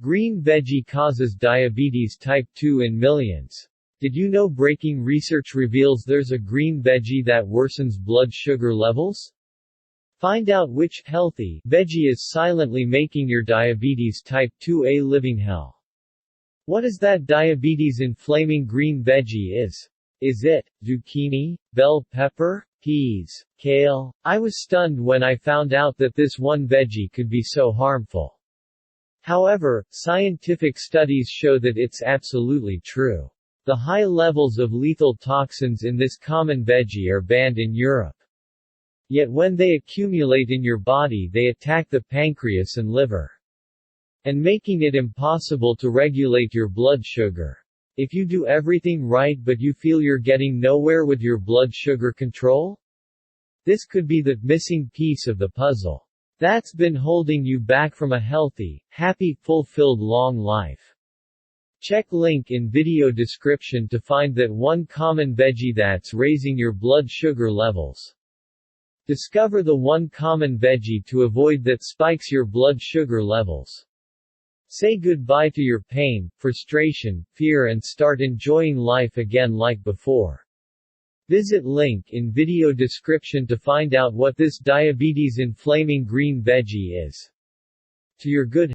Green veggie causes diabetes type 2 in millions. Did you know breaking research reveals there's a green veggie that worsens blood sugar levels? Find out which healthy veggie is silently making your diabetes type 2 a living hell. What is that diabetes inflaming green veggie is? Is it zucchini, bell pepper, peas, kale? I was stunned when I found out that this one veggie could be so harmful. However, scientific studies show that it's absolutely true. The high levels of lethal toxins in this common veggie are banned in Europe. Yet when they accumulate in your body they attack the pancreas and liver, and making it impossible to regulate your blood sugar. If you do everything right but you feel you're getting nowhere with your blood sugar control, this could be the missing piece of the puzzle that's been holding you back from a healthy, happy, fulfilled long life. Check link in video description to find that one common veggie that's raising your blood sugar levels. Discover the one common veggie to avoid that spikes your blood sugar levels. Say goodbye to your pain, frustration, fear and start enjoying life again like before. Visit link in video description to find out what this diabetes inflaming green veggie is. To your good